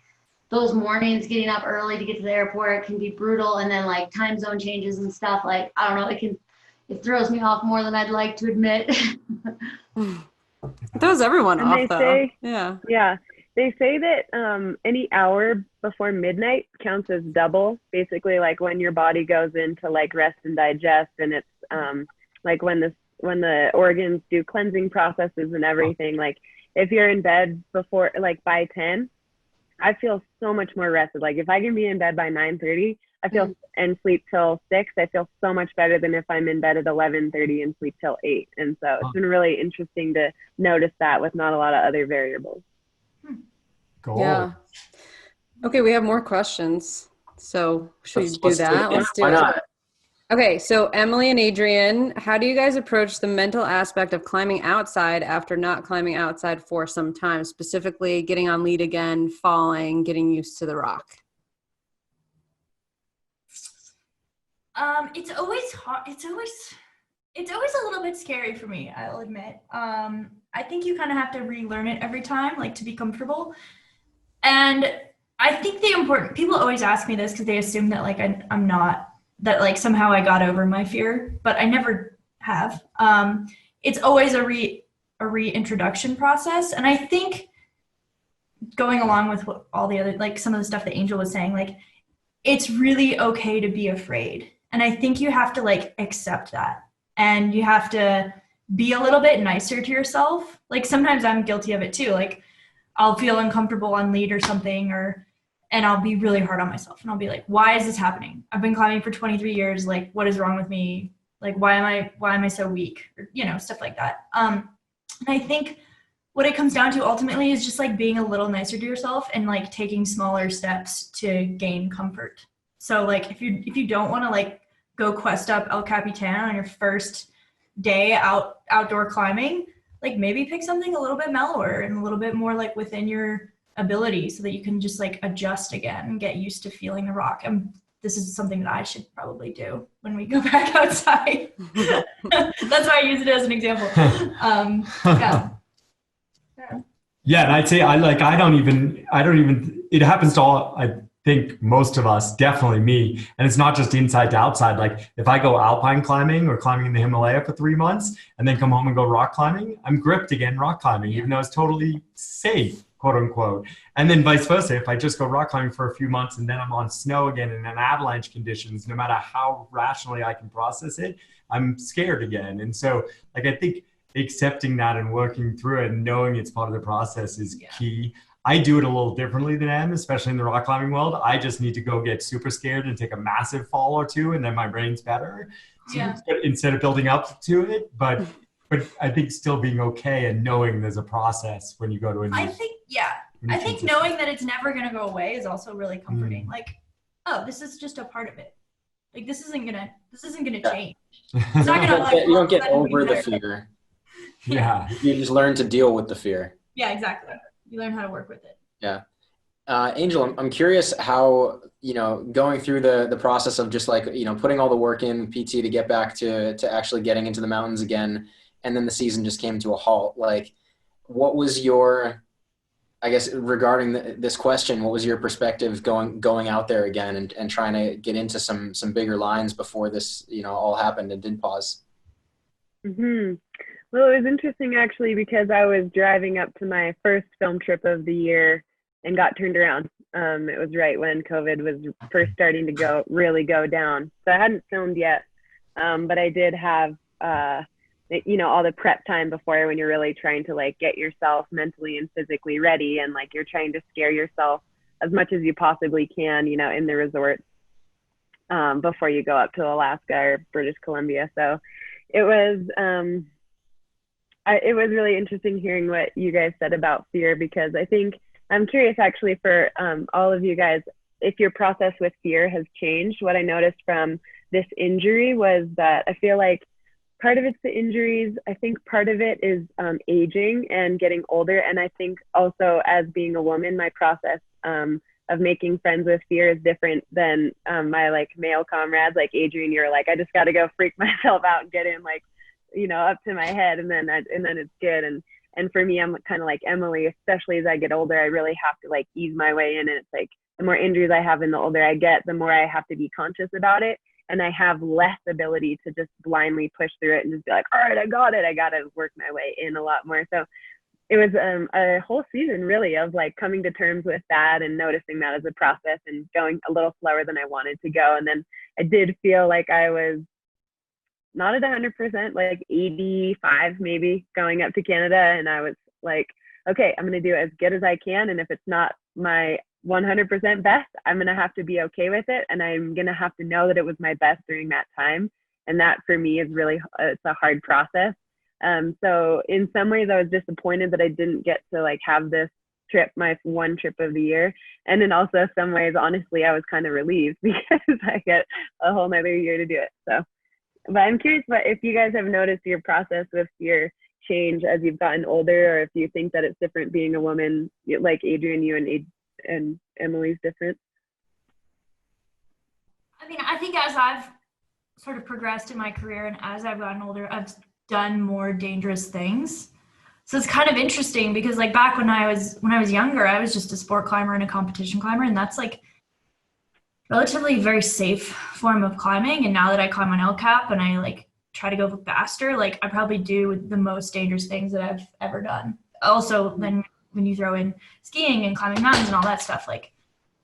those mornings getting up early to get to the airport can be brutal. And then like time zone changes and stuff, like, I don't know, it throws me off more than I'd like to admit. It throws everyone And off, though. say, Yeah. They say that any hour before midnight counts as double, basically like when your body goes into like rest and digest, and it's like when the organs do cleansing processes and everything. Like if you're in bed before, like by 10, I feel so much more rested. Like if I can be in bed by 9:30, I feel and sleep till 6, I feel so much better than if I'm in bed at 11:30 and sleep till 8. And so it's been really interesting to notice that with not a lot of other variables. Cool. Yeah. Okay, we have more questions. So should we do that? Let's do Why it. not? Okay, so Emily and Adrian, how do you guys approach the mental aspect of climbing outside after not climbing outside for some time, specifically getting on lead again, falling, getting used to the rock? It's always hard. It's always a little bit scary for me, I'll admit. I think you kind of have to relearn it every time, like to be comfortable. And I think people always ask me this because they assume that like I'm not, that like somehow I got over my fear, but I never have. It's always a reintroduction process. And I think going along with all the other, like some of the stuff that Angel was saying, like it's really okay to be afraid. And I think you have to like accept that. And you have to be a little bit nicer to yourself. Like sometimes I'm guilty of it too. Like I'll feel uncomfortable on lead or something, and I'll be really hard on myself, and I'll be like, why is this happening? I've been climbing for 23 years. Like, what is wrong with me? Like, why am I so weak? Or, stuff like that. And I think what it comes down to ultimately is just like being a little nicer to yourself and like taking smaller steps to gain comfort. So like if you don't want to like go quest up El Capitan on your first day outdoor climbing, like maybe pick something a little bit mellower and a little bit more like within your ability so that you can just like adjust again and get used to feeling the rock. And this is something that I should probably do when we go back outside. That's why I use it as an example. Yeah, and I'd say I don't even, it happens to all, I think most of us, definitely me. And it's not just inside to outside. Like if I go alpine climbing or climbing in the Himalaya for 3 months and then come home and go rock climbing, I'm gripped again rock climbing, even though it's totally safe, quote unquote. And then vice versa, if I just go rock climbing for a few months and then I'm on snow again and in avalanche conditions, no matter how rationally I can process it, I'm scared again. And so like, I think accepting that and working through it and knowing it's part of the process is key. I do it a little differently than Em, especially in the rock climbing world. I just need to go get super scared and take a massive fall or two, and then my brain's better. So instead of building up to it, but I think still being okay and knowing there's a process when you go to a new. I think knowing that it's never going to go away is also really comforting. Like, oh, this is just a part of it. Like this isn't gonna change. It's not gonna like. You don't get over the fear. Yeah. You just learn to deal with the fear. Yeah, exactly. You learn how to work with it. Yeah. Angel, I'm curious how, going through the process of just like, putting all the work in PT to get back to actually getting into the mountains again. And then the season just came to a halt. Like, what was your, I guess, regarding this question, what was your perspective going out there again and trying to get into some bigger lines before this, all happened and did pause? Mm-hmm. Well, it was interesting actually because I was driving up to my first film trip of the year and got turned around. It was right when COVID was first starting to really go down. So I hadn't filmed yet, but I did have, all the prep time before when you're really trying to like get yourself mentally and physically ready. And like, you're trying to scare yourself as much as you possibly can, in the resort before you go up to Alaska or British Columbia. So it was really interesting hearing what you guys said about fear, because I think I'm curious actually for all of you guys, if your process with fear has changed. What I noticed from this injury was that I feel like part of it's the injuries. I think part of it is aging and getting older. And I think also as being a woman, my process of making friends with fear is different than my like male comrades. Like Adrian, you're like, I just got to go freak myself out and get in like, up to my head, and then it's good. And for me, I'm kind of like Emily, especially as I get older, I really have to like ease my way in. And it's like the more injuries I have and the older I get, the more I have to be conscious about it. And I have less ability to just blindly push through it and just be like, all right, I got it. I got to work my way in a lot more. So it was a whole season really of like coming to terms with that and noticing that as a process and going a little slower than I wanted to go. And then I did feel like I was not at 100%, like 85 maybe going up to Canada. And I was like, okay, I'm going to do as good as I can. And if it's not my 100% best, I'm going to have to be okay with it. And I'm going to have to know that it was my best during that time. And that for me is really, it's a hard process. So in some ways I was disappointed that I didn't get to like have this trip, my one trip of the year. And in also some ways, honestly, I was kind of relieved because I get a whole nother year to do it. So, but I'm curious if you guys have noticed your process with fear change as you've gotten older, or if you think that it's different being a woman, like Adrian, you and Emily's different. I mean, I think as I've sort of progressed in my career and as I've gotten older, I've done more dangerous things. So it's kind of interesting because like back when I was younger, I was just a sport climber and a competition climber, and that's like relatively very safe form of climbing. And now that I climb on El Cap and I like try to go faster, like I probably do the most dangerous things that I've ever done. Also, then when you throw in skiing and climbing mountains and all that stuff, like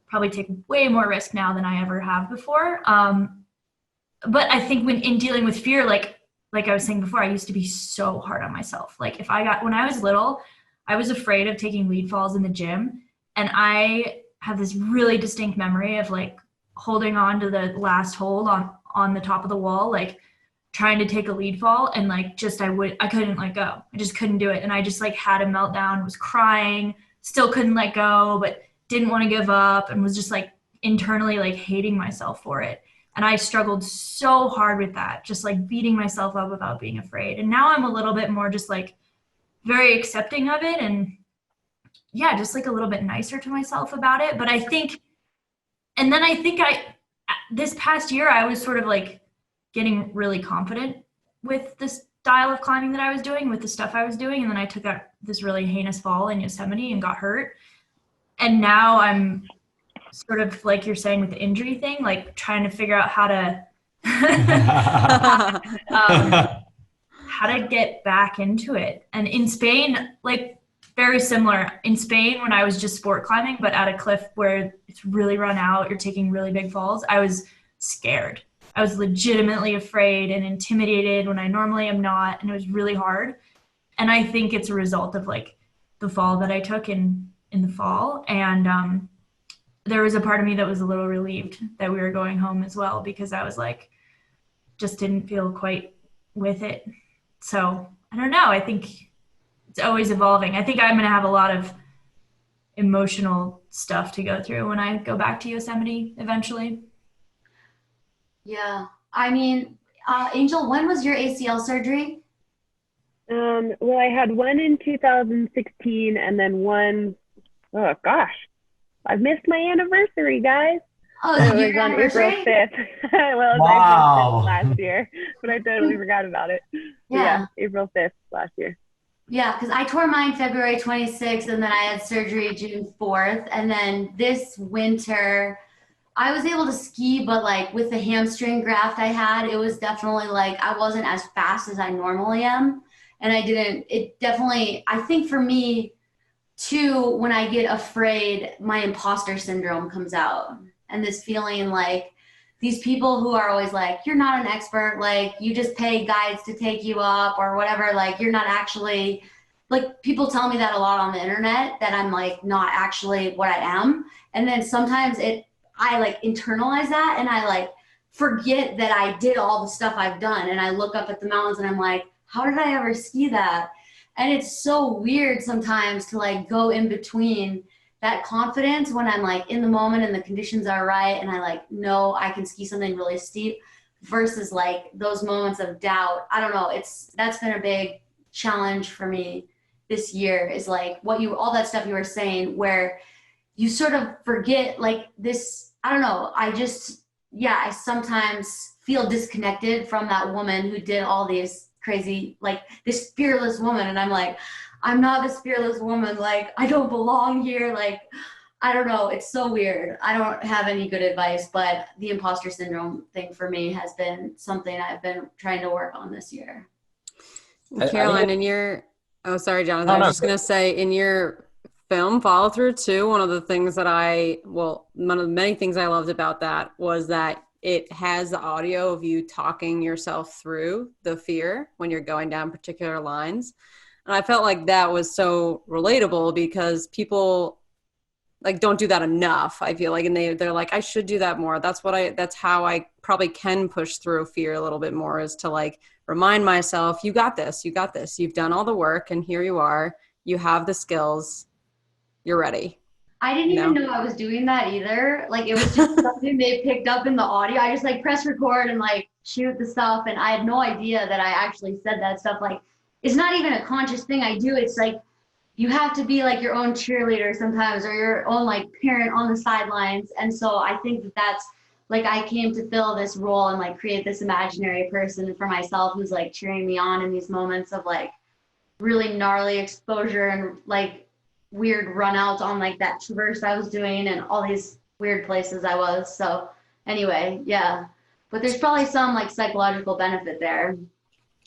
probably take way more risk now than I ever have before. But I think when in dealing with fear, like like I was saying before, I used to be so hard on myself. Like when I was little, I was afraid of taking lead falls in the gym. And I have this really distinct memory of like holding on to the last hold on the top of the wall, like trying to take a lead fall, and like I couldn't let go. I just couldn't do it. And I just like had a meltdown, was crying, still couldn't let go, but didn't want to give up, and was just like internally like hating myself for it. And I struggled so hard with that, just like beating myself up about being afraid. And now I'm a little bit more just like very accepting of it, and yeah, just like a little bit nicer to myself about it. But I think this past year, I was sort of like getting really confident with the style of climbing that I was doing, with the stuff I was doing. And then I took this really heinous fall in Yosemite and got hurt. And now I'm sort of like you're saying with the injury thing, like trying to figure out how to get back into it. And in Spain, like very similar. In Spain, when I was just sport climbing, but at a cliff where it's really run out, you're taking really big falls, I was scared. I was legitimately afraid and intimidated when I normally am not, and it was really hard. And I think it's a result of like the fall that I took in the fall. And there was a part of me that was a little relieved that we were going home as well, because I was like, just didn't feel quite with it. So I don't know. I think it's always evolving. I think I'm going to have a lot of emotional stuff to go through when I go back to Yosemite eventually. Yeah. I mean, Angel, when was your ACL surgery? Well, I had one in 2016 and then one, oh gosh, I've missed my anniversary, guys. Oh, it your was on anniversary? April 5th. Well, it was Wow. April 5th last year, but I totally forgot about it. Yeah. April 5th last year. Yeah, because I tore mine February 26th, and then I had surgery June 4th. And then this winter, I was able to ski, but like with the hamstring graft I had, it was definitely like I wasn't as fast as I normally am. And I think for me too, when I get afraid, my imposter syndrome comes out. And this feeling like these people who are always like, you're not an expert, like you just pay guides to take you up or whatever, like you're not actually, like people tell me that a lot on the internet, that I'm like not actually what I am. And then sometimes I like internalize that, and I like forget that I did all the stuff I've done. And I look up at the mountains and I'm like, how did I ever ski that? And it's so weird sometimes to like go in between that confidence when I'm like in the moment and the conditions are right, and I like know I can ski something really steep, versus like those moments of doubt. I don't know. That's been a big challenge for me this year, is like all that stuff you were saying, where you sort of forget like this. I don't know. I sometimes feel disconnected from that woman who did all these crazy, like this fearless woman. And I'm like, I'm not this fearless woman. Like, I don't belong here. Like, I don't know. It's so weird. I don't have any good advice, but the imposter syndrome thing for me has been something I've been trying to work on this year. Caroline, sorry, Jonathan. I was just going to say, in your film follow through too, one of the many things I loved about that was that it has the audio of you talking yourself through the fear when you're going down particular lines. And I felt like that was so relatable, because people like don't do that enough, I feel like, and they're like, I should do that more. That's how I probably can push through fear a little bit more, is to like remind myself, you got this, you've done all the work, and here you are, you have the skills, you're ready. I didn't even know I was doing that either. Like, it was just something they picked up in the audio. I just like press record and like shoot the stuff. And I had no idea that I actually said that stuff. Like, it's not even a conscious thing I do. It's like, you have to be like your own cheerleader sometimes, or your own like parent on the sidelines. And so I think that's like, I came to fill this role and like create this imaginary person for myself who's like cheering me on in these moments of like really gnarly exposure and like weird runouts on like that traverse I was doing and all these weird places I was. So anyway, yeah, but there's probably some like psychological benefit there.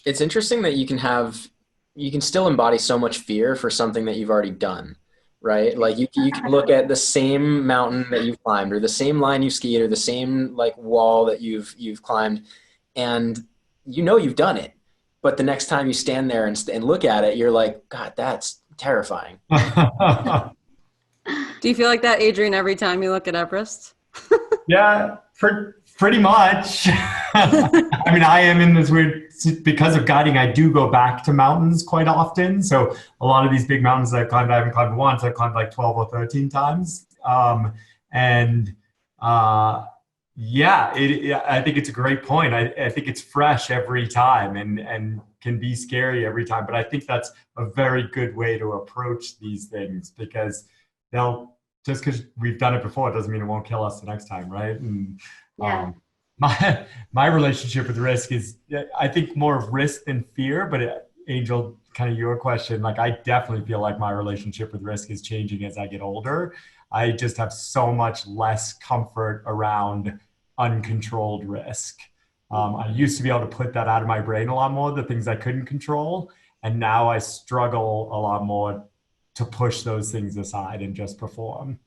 It's interesting that you can still embody so much fear for something that you've already done, right? Like you can look at the same mountain that you've climbed, or the same line you skied, or the same like wall that you've climbed, and you've done it. but the next time you stand there and look at it, you're like, God, that's terrifying. Do you feel like that, Adrian, every time you look at Everest? Yeah, pretty much. I mean, I am in this weird, because of guiding, I do go back to mountains quite often. So a lot of these big mountains I've climbed, I haven't climbed once, I've climbed like 12 or 13 times. Yeah, I think it's a great point. I think it's fresh every time and can be scary every time. But I think that's a very good way to approach these things, because just because we've done it before, it doesn't mean it won't kill us the next time, right? And my relationship with risk is, I think, more of risk than fear. But Angel, kind of your question, like, I definitely feel like my relationship with risk is changing as I get older. I just have so much less comfort around uncontrolled risk. I used to be able to put that out of my brain a lot more, the things I couldn't control. And now I struggle a lot more to push those things aside and just perform.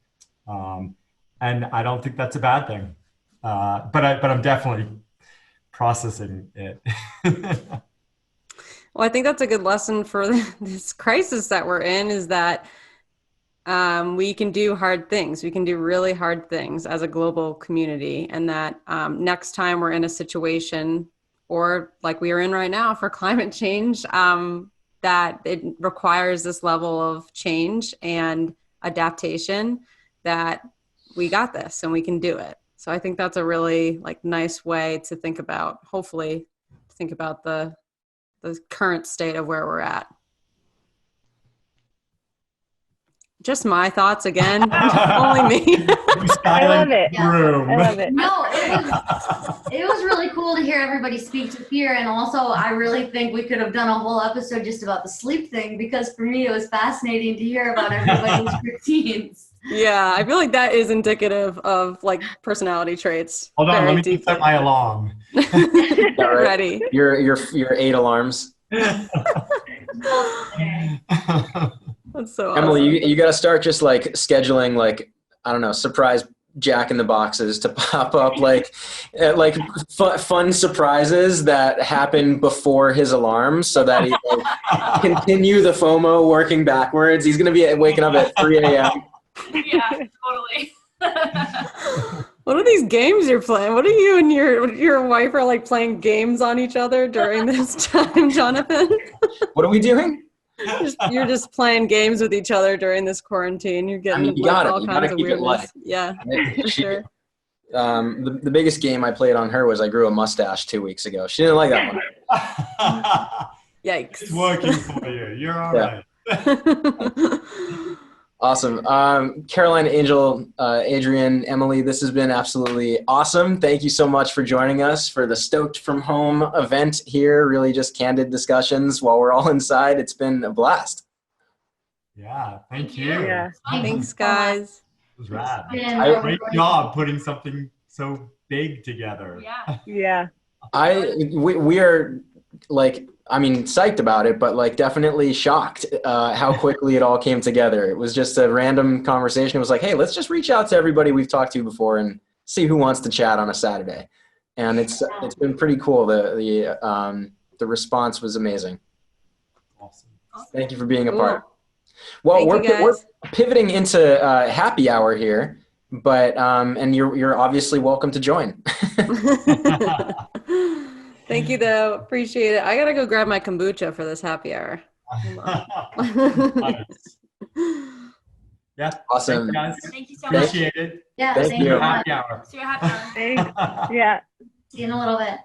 And I don't think that's a bad thing. But I'm definitely processing it. Well, I think that's a good lesson for this crisis that we're in, is that we can do hard things. We can do really hard things as a global community. And that next time we're in a situation, or like we are in right now for climate change, that it requires this level of change and adaptation, that we got this and we can do it. So I think that's a really nice way to think about, hopefully think about the current state of where we're at. Just my thoughts again. Only me. I love it. Room. I love it. No, it was really cool to hear everybody speak to fear. And also, I really think we could have done a whole episode just about the sleep thing, because for me, it was fascinating to hear about everybody's routines. Yeah, I feel like that is indicative of personality traits. Hold on, Very let me deeply. set my alarm. Ready. Your 8 alarms. That's so awesome. Emily, you got to start just scheduling I don't know, surprise Jack in the Boxes to pop up, fun surprises that happen before his alarm, so that he continue the FOMO working backwards. He's going to be waking up at 3 a.m. Yeah, totally. What are these games you're playing? What are you and your wife are playing games on each other during this time, Jonathan? What are we doing? You're just playing games with each other during this quarantine. You're getting you all gotta kinds of keep it light. weirdness. Yeah, for sure. The biggest game I played on her was I grew a mustache 2 weeks ago. She didn't like that one. Yikes. It's working for you. You're all right. Awesome. Caroline, Angel, Adrian, Emily, this has been absolutely awesome. Thank you so much for joining us for the Stoked From Home event here. Really just candid discussions while we're all inside. It's been a blast. Yeah, thank you. Yeah. Thanks, guys. It was rad. Yeah. Great job putting something so big together. Yeah. Yeah. We are psyched about it, but definitely shocked how quickly it all came together. It was just a random conversation. It was like, hey, let's just reach out to everybody we've talked to before and see who wants to chat on a Saturday. And it's been pretty cool. The response was amazing. Awesome. Thank you for being a Cool. part. Well, Thank you, we're guys. pivoting into happy hour here, but and you're obviously welcome to join. Thank you, though. Appreciate it. I gotta go grab my kombucha for this happy hour. Nice. Yeah. Awesome. Thanks, guys. Thank you so much. Appreciate it. Yeah, Thank thank you. you so much. Happy hour. See you happy hour. Thanks. Yeah. See you in a little bit.